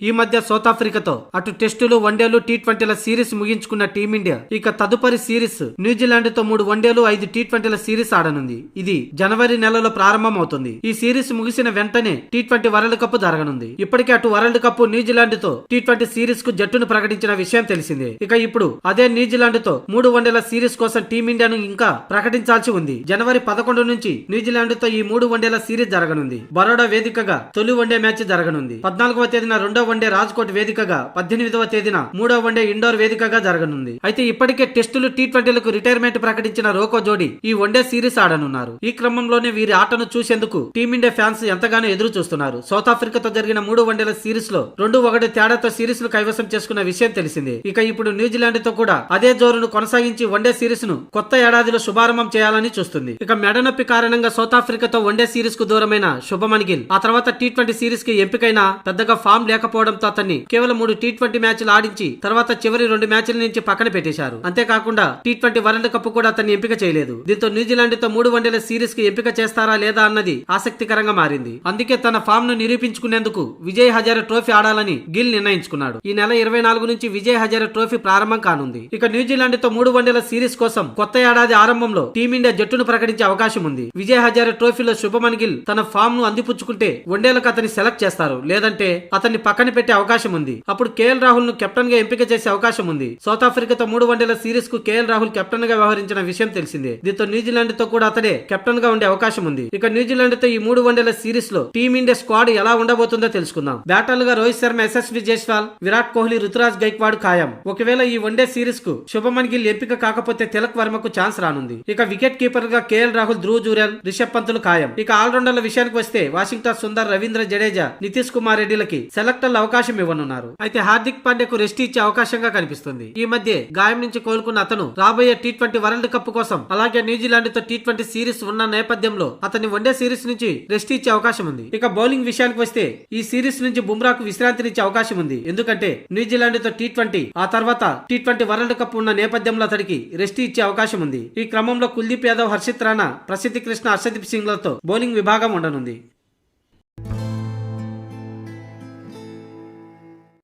ఈ మధ్య సౌత్ ఆఫ్రికాతో అటు టెస్టులు వన్డేలు టీ20ల సిరీస్ ముగించుకున్న టీమిండియా ఇక తదుపరి సిరీస్ న్యూజిలాండ్ తో 3 వన్డేలు 5 టీ20ల సిరీస్ ఆడనుంది. ఇది జనవరి నెలలో ప్రారంభం అవుతుంది. ఈ సిరీస్ ముగిసిన వెంటనే టీ20 వరల్డ్ కప్ జరగనుంది. ఇప్పటికే అటు వరల్డ్ కప్ న్యూజిలాండ్ తో టీ20 సిరీస్ కు జట్టును ప్రకటించిన విషయం తెలిసిందే. ఇక ఇప్పుడు అదే న్యూజిలాండ్ తో 3 వన్డేల సిరీస్ కోసం టీమిండియాను ఇంకా ప్రకటించాల్సి ఉంది. జనవరి 11 నుంచి న్యూజిలాండ్ తో ఈ 3 వన్డేల సిరీస్ జరగనుంది. బరోడా వేదికగా తొలి వన్డే మ్యాచ్ జరగనుంది. 14వ తేదీన రెండో వన్డే రాజ్కోట్ వేదికగా, 18వ తేదీన మూడో వన్డే ఇండోర్ వేదికగా జరగనుంది. అయితే ఇప్పటికే టెస్టులు టీ20లకు రిటైర్మెంట్ ప్రకటించిన రోకో జోడీ ఈ వన్డే సిరీస్ ఆడనున్నారు. ఈ క్రమంలోనే వీరి ఆటను చూసేందుకు టీమిండియా ఫ్యాన్స్ ఎంతగానో ఎదురు చూస్తున్నారు. సౌత్ ఆఫ్రికాతో జరిగిన 3 వన్డేల సిరీస్ లో 2-1 తేడాతో సిరీస్ ను కైవసం చేసుకున్న విషయం తెలిసిందే. ఇక ఇప్పుడు న్యూజిలాండ్ తో కూడా అదే జోరును కొనసాగించి వన్డే సిరీస్ ను కొత్త ఏడాదిలో శుభారంభం చేయాలని చూస్తుంది. ఇక మెడనొప్పి కారణంగా సౌత్ ఆఫ్రికాతో వన్డే సిరీస్ కు దూరమైన శుభమన్ గిల్ ఆ తర్వాత టీ20 సిరీస్ కి ఎంపికైనా పెద్దగా ఫామ్ లేకపోవడంతో అతన్ని కేవలం 3 టీ20 మ్యాచ్లు ఆడించి తర్వాత చివరి 2 మ్యాచ్ల నుంచి పక్కన పెట్టేశారు. అంతేకాకుండా టీ20 వరల్డ్ కప్ కూడా అతన్ని ఎంపిక చేయలేదు. దీంతో న్యూజిలాండ్ తో 3 వన్డేల సిరీస్ కి ఎంపిక చేస్తారా లేదా అన్నది ఆసక్తికరంగా మారింది. అందుకే తన ఫామ్ ను నిరూపించుకునేందుకు విజయ్ హజారే ట్రోఫీ ఆడాలని గిల్ నిర్ణయించుకున్నాడు. ఈ నెల 24 నుంచి విజయ్ హజారే ట్రోఫీ ప్రారంభం కానుంది. ఇక న్యూజిలాండ్ తో 3 వన్డేల సిరీస్ కోసం కొత్త ఏడాది ఆరంభంలో టీమిండియా జట్టును ప్రకటించే అవకాశం ఉంది. విజయ్ హజారే ట్రోఫీలో శుభమన్ గిల్ తన ఫామ్ ను అందిపుచ్చుకుంటే వన్డేలకు అతన్ని సెలెక్ట్ చేస్తారు. లేదంటే అతన్ని పక్కన పెట్టే అవకాశం ఉంది. అప్పుడు కేఎల్ రాహుల్ ను కెప్టెన్ గా ఎంపిక చేసే అవకాశం ఉంది. సౌత్ ఆఫ్రికాతో 3 వన్డేల సిరీస్ కు కేఎల్ రాహుల్ కెప్టెన్ గా వ్యవహరించిన విషయం తెలిసిందే. దీంతో న్యూజిలాండ్ తో కూడా అతడే కెప్టెన్ గా ఉండే అవకాశం ఉంది. ఇక న్యూజిలాండ్ తో ఈ 3 వన్డేల సిరీస్ లో టీమిండియా స్క్వాడ్ ఎలా ఉండబోతుందో తెలుసుకుందాం. బ్యాటర్లుగా రోహిత్ శర్మ, యశస్వి జైస్వాల్, విరాట్ కోహ్లీ, రుతురాజ్ గైక్వాడ్ ఖాయం. ఒకవేళ ఈ వన్డే సిరీస్ కు శుభమన్ గిల్ ఎంపిక కాకపోతే తిలక్ వర్మకు ఛాన్స్ రానుంది. ఇక వికెట్ కీపర్ గా కేఎల్ రాహుల్, ధ్రువ్ జురేల్, రిషబ్ పంతులు ఖాయం. ఇక ఆల్రౌండర్ల విషయానికి వస్తే వాషింగ్టన్ సుందర్, రవీంద్ర జడేజా, నితీష్ కుమార్ రెడ్డిలకి సెలెక్టర్ల అవకాశం ఇవ్వనున్నారు. అయితే హార్దిక్ పాండ్యాకు రెస్ట్ ఇచ్చే అవకాశంగా కనిపిస్తుంది. ఈ మధ్య గాయం నుంచి కోలుకున్న అతను రాబోయే టీ20 వరల్డ్ కప్ కోసం అలాగే న్యూజిలాండ్ తో టీ20 సిరీస్ ఉన్న నేపథ్యంలో అతన్ని వన్డే సిరీస్ నుంచి రెస్ట్ ఇచ్చే అవకాశం ఉంది. ఇక బౌలింగ్ విషయానికి వస్తే ఈ సిరీస్ నుంచి బుమ్రాకు విశ్రాంతినిచ్చే అవకాశం ఉంది. ఎందుకంటే న్యూజిలాండ్ తో టీ20 ఆ తర్వాత టీ20 వరల్డ్ కప్ ఉన్న నేపథ్యంలో అతడికి రెస్ట్ ఇచ్చే అవకాశం ఉంది. ఈ క్రమంలో కుల్దీప్ యాదవ్, హర్షిత్ రాణా, ప్రసిద్ధి కృష్ణ, హర్షదీప్ సింగ్ లతో బౌలింగ్ విభాగం ఉండనుంది.